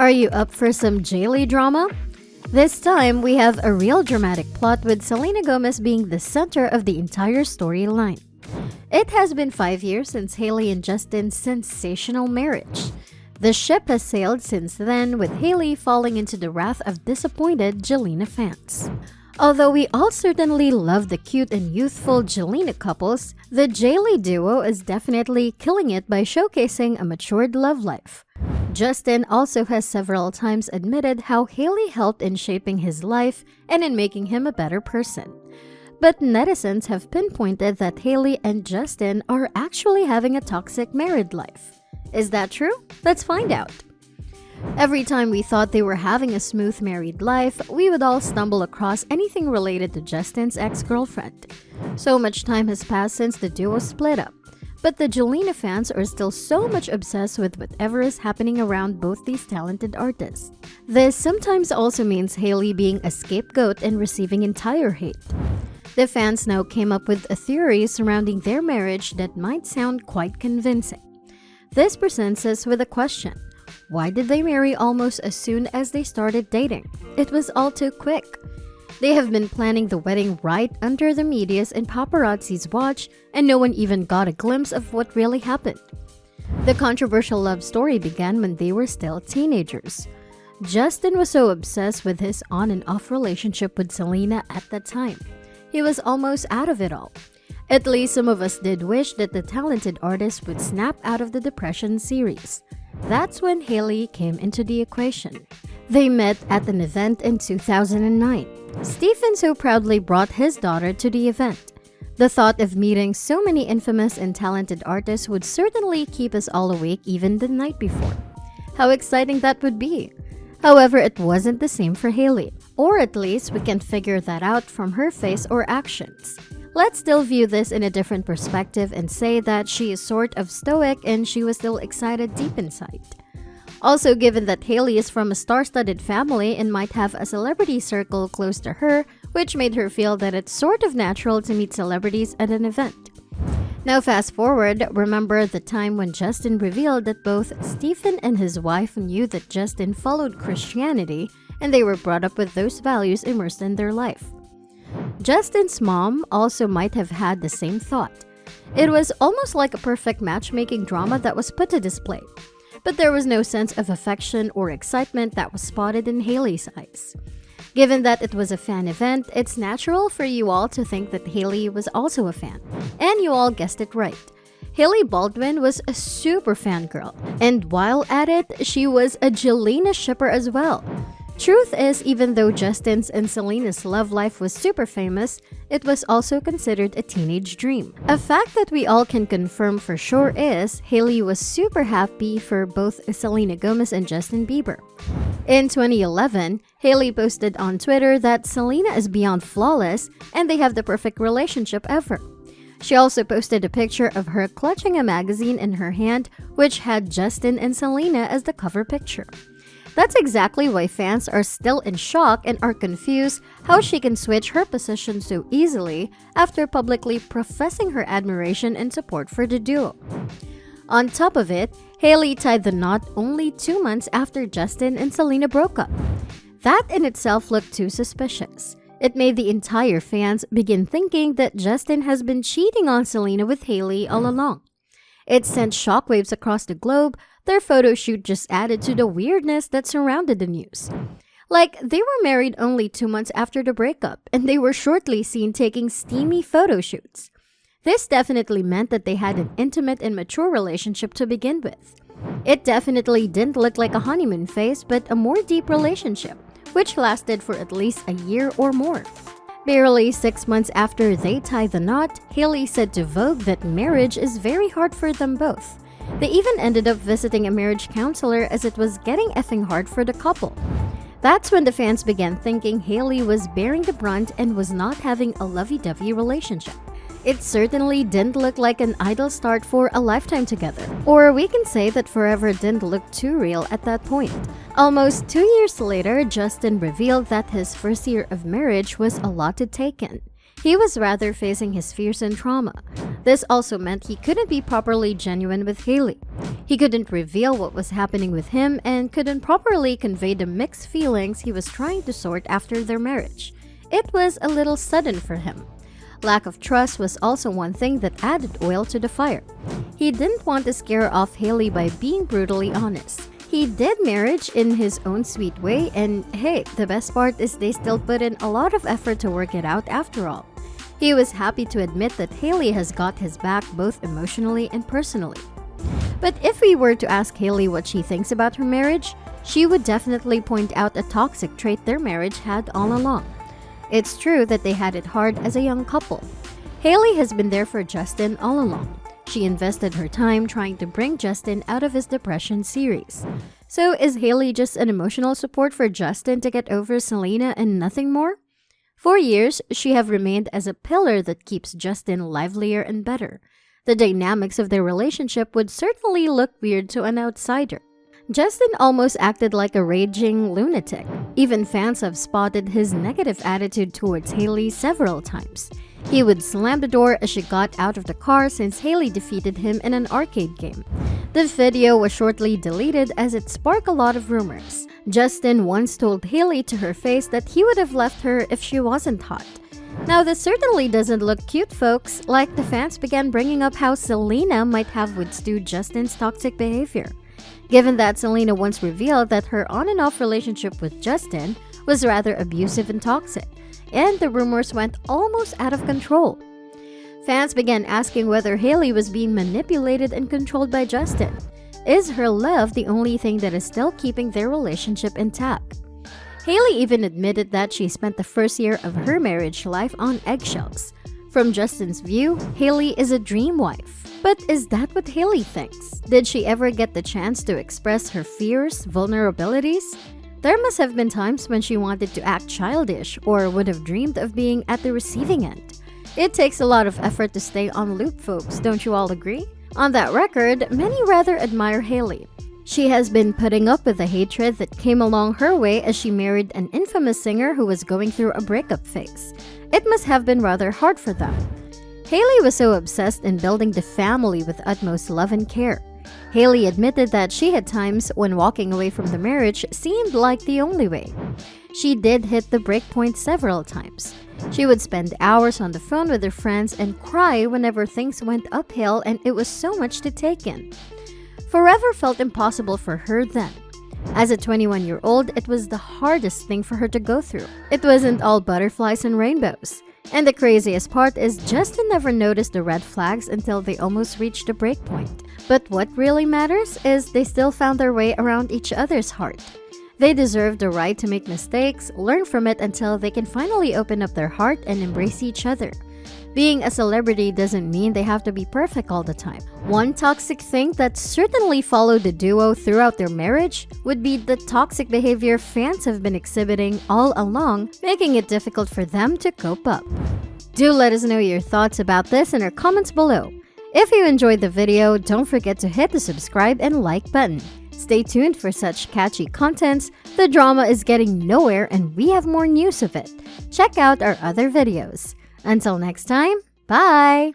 Are you up for some Hailey drama? This time, we have a real dramatic plot with Selena Gomez being the center of the entire storyline. It has been 5 years since Hailey and Justin's sensational marriage. The ship has sailed since then, with Hailey falling into the wrath of disappointed Jelena fans. Although we all certainly love the cute and youthful Jelena couples, the Hailey duo is definitely killing it by showcasing a matured love life. Justin also has several times admitted how Hailey helped in shaping his life and in making him a better person. But netizens have pinpointed that Hailey and Justin are actually having a toxic married life. Is that true? Let's find out. Every time we thought they were having a smooth married life, we would all stumble across anything related to Justin's ex-girlfriend. So much time has passed since the duo split up, but the Jelena fans are still so much obsessed with whatever is happening around both these talented artists. This sometimes also means Hailey being a scapegoat and receiving entire hate. The fans now came up with a theory surrounding their marriage that might sound quite convincing. This presents us with a question. Why did they marry almost as soon as they started dating? It was all too quick. They have been planning the wedding right under the media's and paparazzi's watch, and no one even got a glimpse of what really happened. The controversial love story began when they were still teenagers. Justin was so obsessed with his on and off relationship with Selena at that time. He was almost out of it all. At least some of us did wish that the talented artist would snap out of the depression series. That's when Hailey came into the equation. They met at an event in 2009. Stephen so proudly brought his daughter to the event. The thought of meeting so many infamous and talented artists would certainly keep us all awake even the night before. How exciting that would be! However, it wasn't the same for Hailey, or at least we can figure that out from her face or actions. Let's still view this in a different perspective and say that she is sort of stoic and she was still excited deep inside. Also, given that Hailey is from a star-studded family and might have a celebrity circle close to her, which made her feel that it's sort of natural to meet celebrities at an event. Now fast forward, remember the time when Justin revealed that both Stephen and his wife knew that Justin followed Christianity and they were brought up with those values immersed in their life. Justin's mom also might have had the same thought. It was almost like a perfect matchmaking drama that was put to display. But there was no sense of affection or excitement that was spotted in Hailey's eyes. Given that it was a fan event, it's natural for you all to think that Hailey was also a fan. And you all guessed it right. Hailey Baldwin was a super fangirl, and while at it, she was a Jelena shipper as well. Truth is, even though Justin's and Selena's love life was super famous, it was also considered a teenage dream. A fact that we all can confirm for sure is Hailey was super happy for both Selena Gomez and Justin Bieber. In 2011, Hailey posted on Twitter that Selena is beyond flawless and they have the perfect relationship ever. She also posted a picture of her clutching a magazine in her hand, which had Justin and Selena as the cover picture. That's exactly why fans are still in shock and are confused how she can switch her position so easily after publicly professing her admiration and support for the duo. On top of it, Hailey tied the knot only 2 months after Justin and Selena broke up. That in itself looked too suspicious. It made the entire fans begin thinking that Justin has been cheating on Selena with Hailey all along. It sent shockwaves across the globe. Their photo shoot just added to the weirdness that surrounded the news. Like, they were married only 2 months after the breakup, and they were shortly seen taking steamy photo shoots. This definitely meant that they had an intimate and mature relationship to begin with. It definitely didn't look like a honeymoon phase, but a more deep relationship, which lasted for at least a year or more. Barely 6 months after they tied the knot, Hailey said to Vogue that marriage is very hard for them both. They even ended up visiting a marriage counselor as it was getting effing hard for the couple. That's when the fans began thinking Hailey was bearing the brunt and was not having a lovey-dovey relationship. It certainly didn't look like an ideal start for a lifetime together. Or we can say that forever didn't look too real at that point. Almost 2 years later, Justin revealed that his first year of marriage was a lot to take in. He was rather facing his fears and trauma. This also meant he couldn't be properly genuine with Hailey. He couldn't reveal what was happening with him and couldn't properly convey the mixed feelings he was trying to sort after their marriage. It was a little sudden for him. Lack of trust was also one thing that added oil to the fire. He didn't want to scare off Hailey by being brutally honest. He did marriage in his own sweet way, and hey, the best part is they still put in a lot of effort to work it out after all. He was happy to admit that Hailey has got his back both emotionally and personally. But if we were to ask Hailey what she thinks about her marriage, she would definitely point out a toxic trait their marriage had all along. It's true that they had it hard as a young couple. Hailey has been there for Justin all along. She invested her time trying to bring Justin out of his depression series. So is Hailey just an emotional support for Justin to get over Selena and nothing more? For years, she have remained as a pillar that keeps Justin livelier and better. The dynamics of their relationship would certainly look weird to an outsider. Justin almost acted like a raging lunatic. Even fans have spotted his negative attitude towards Hailey several times. He would slam the door as she got out of the car since Hailey defeated him in an arcade game. The video was shortly deleted as it sparked a lot of rumors. Justin once told Hailey to her face that he would have left her if she wasn't hot. Now this certainly doesn't look cute, folks, like the fans began bringing up how Selena might have withstood Justin's toxic behavior. Given that Selena once revealed that her on and off relationship with Justin was rather abusive and toxic, and the rumors went almost out of control. Fans began asking whether Hailey was being manipulated and controlled by Justin. Is her love the only thing that is still keeping their relationship intact? Hailey even admitted that she spent the first year of her marriage life on eggshells. From Justin's view, Hailey is a dream wife. But is that what Hailey thinks? Did she ever get the chance to express her fears, vulnerabilities? There must have been times when she wanted to act childish or would have dreamed of being at the receiving end. It takes a lot of effort to stay on loop, folks, don't you all agree? On that record, many rather admire Hailey. She has been putting up with the hatred that came along her way as she married an infamous singer who was going through a breakup phase. It must have been rather hard for them. Hailey was so obsessed in building the family with utmost love and care. Hailey admitted that she had times when walking away from the marriage seemed like the only way. She did hit the break point several times. She would spend hours on the phone with her friends and cry whenever things went uphill, and it was so much to take in. Forever felt impossible for her then. As a 21-year-old, it was the hardest thing for her to go through. It wasn't all butterflies and rainbows. And the craziest part is Justin never noticed the red flags until they almost reached the breakpoint. But what really matters is they still found their way around each other's heart. They deserve the right to make mistakes, learn from it until they can finally open up their heart and embrace each other. Being a celebrity doesn't mean they have to be perfect all the time. One toxic thing that certainly followed the duo throughout their marriage would be the toxic behavior fans have been exhibiting all along, making it difficult for them to cope up. Do let us know your thoughts about this in our comments below. If you enjoyed the video, don't forget to hit the subscribe and like button. Stay tuned for such catchy contents. The drama is getting nowhere and we have more news of it. Check out our other videos. Until next time, bye!